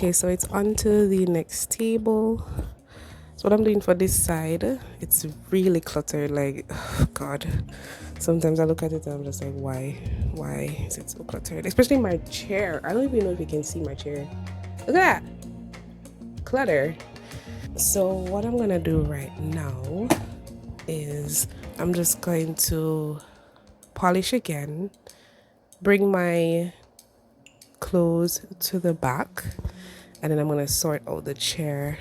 Okay, so it's onto the next table. So what I'm doing for this side, it's really cluttered, like god. Sometimes I look at it and I'm just like, why is it so cluttered? Especially my chair. I don't even know if you can see my chair. Look at that clutter. So what I'm gonna do right now is I'm just going to polish again, bring my clothes to the back, and then I'm gonna sort out the chair,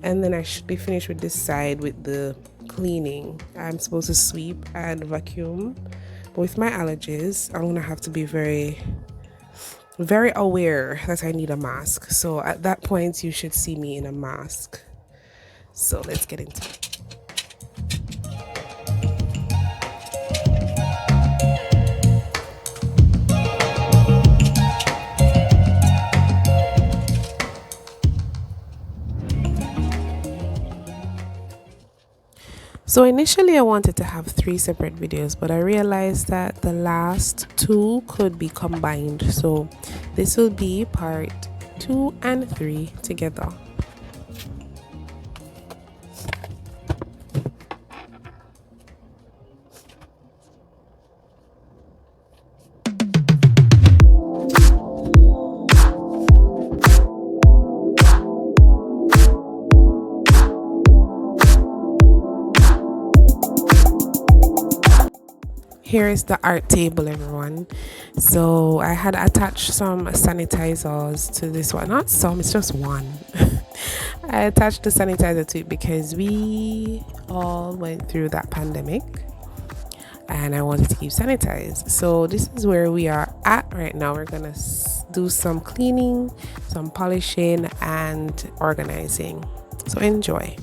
and then I should be finished with this side with the cleaning. I'm supposed to sweep and vacuum, but with my allergies I'm gonna have to be very aware that I need a mask. So at that point you should see me in a mask. So let's get into it. So initially I wanted to have 3 separate videos, but I realized that the last 2 could be combined. So this will be part 2 and 3 together. Here is the art table, everyone. So I had attached some sanitizers to this one. Not some, it's just one. I attached the sanitizer to it because we all went through that pandemic and I wanted to keep sanitized. So this is where we are at right now. We're gonna do some cleaning, some polishing, and organizing. So enjoy.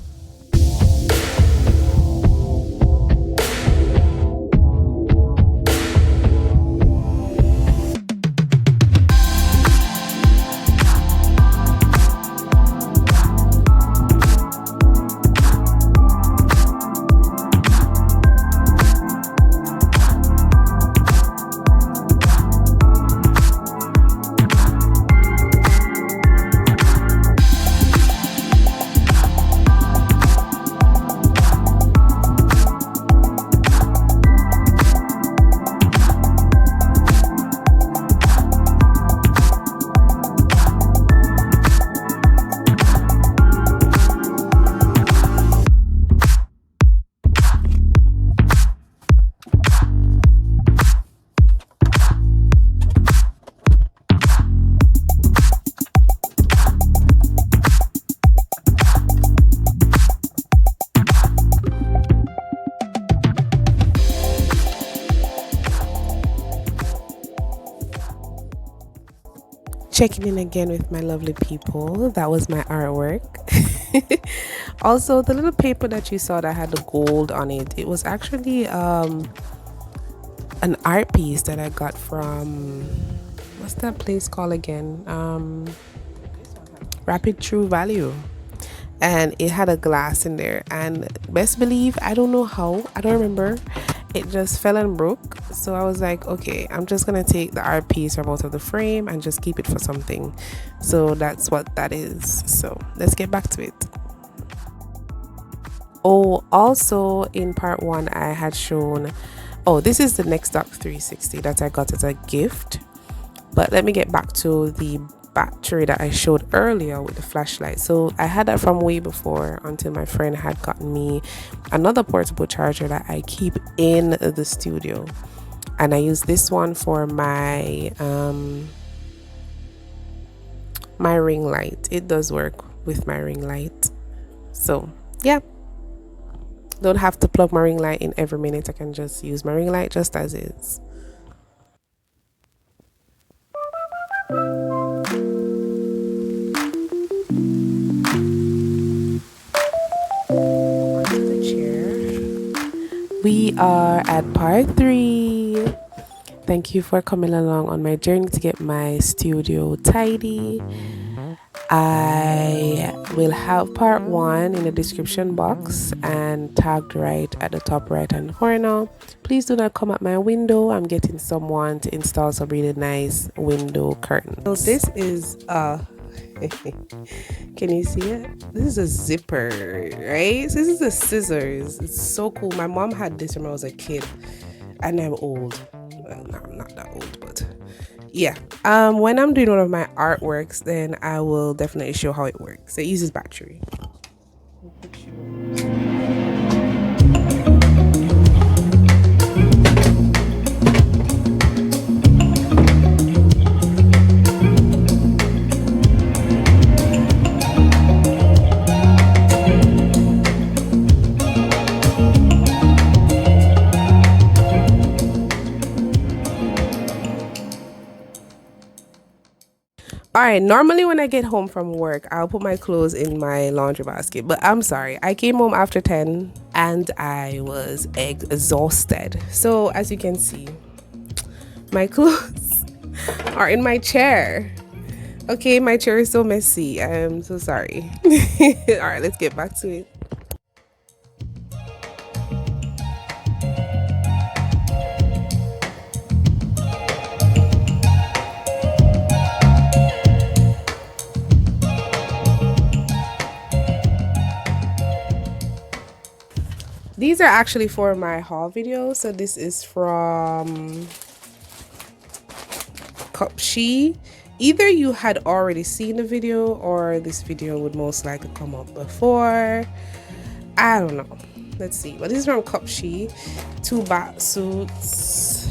Checking in again with my lovely people. That was my artwork. Also, the little paper that you saw that had the gold on it, it was actually an art piece that I got from, what's that place called again? Rapid True Value. And it had a glass in there, and best believe, I don't know how, I don't remember, it just fell and broke. So I was like, okay, I'm just gonna take the art piece from out of the frame and just keep it for something. So that's what that is. So let's get back to it. Oh, also in part 1 I had shown, oh, this is the Next Dock 360 that I got as a gift. But let me get back to the battery that I showed earlier with the flashlight. So I had that from way before, until my friend had gotten me another portable charger that I keep in the studio, and I use this one for my my ring light. It does work with my ring light. So yeah, don't have to plug my ring light in every minute. I can just use my ring light just as is. We are at part 3. Thank you for coming along on my journey to get my studio tidy. I will have part 1 in the description box and tagged right at the top right hand corner. Please do not come at my window. I'm getting someone to install some really nice window curtains. So this is can you see it? This is a zipper, right? So this is a scissors. It's so cool. My mom had this when I was a kid, and I'm old. Well, no, I'm not that old, but yeah. When I'm doing one of my artworks, then I will definitely show how it works. It uses battery. All right, normally when I get home from work, I'll put my clothes in my laundry basket. But I'm sorry, I came home after 10 and I was exhausted. So as you can see, my clothes are in my chair. Okay, my chair is so messy. I'm so sorry. All right, let's get back to it. These are actually for my haul video. So this is from She. Either you had already seen the video or this video would most likely come up before. I don't know. Let's see. But this is from She. 2 bat suits.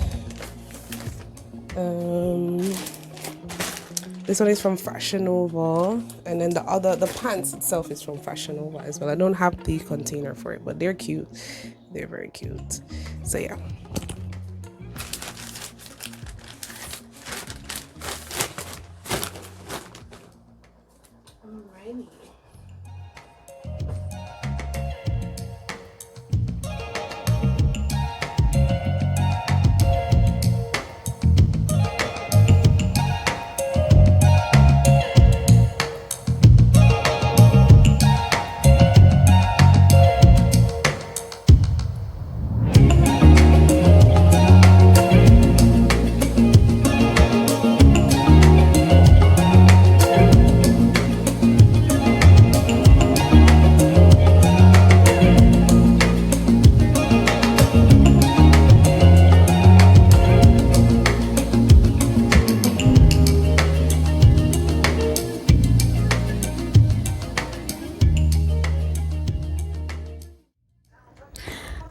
This one is from Fashion Nova, and then the pants itself is from Fashion Nova as well. I don't have the container for it, but they're cute. They're very cute. So yeah. Alrighty.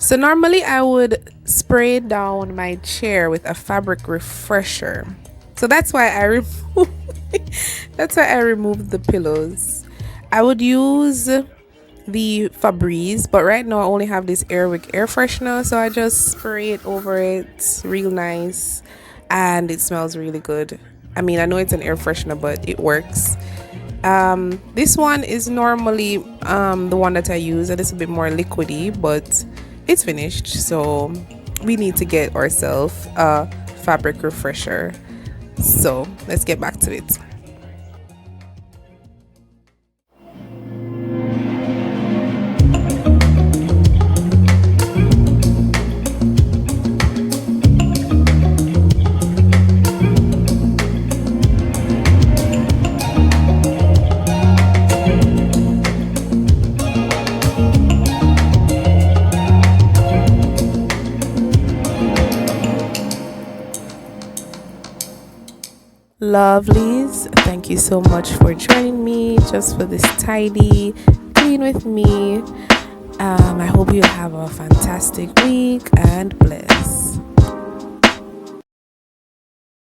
So normally I would spray down my chair with a fabric refresher. So that's why I removed the pillows. I would use the Febreze, but right now I only have this Airwick air freshener, so I just spray it over it real nice and it smells really good. I mean, I know it's an air freshener, but it works. This one is normally the one that I use, and it's a bit more liquidy, but it's finished, so we need to get ourselves a fabric refresher. So let's get back to it. Lovelies, thank you so much for joining me just for this tidy clean with me. I hope you have a fantastic week and bless.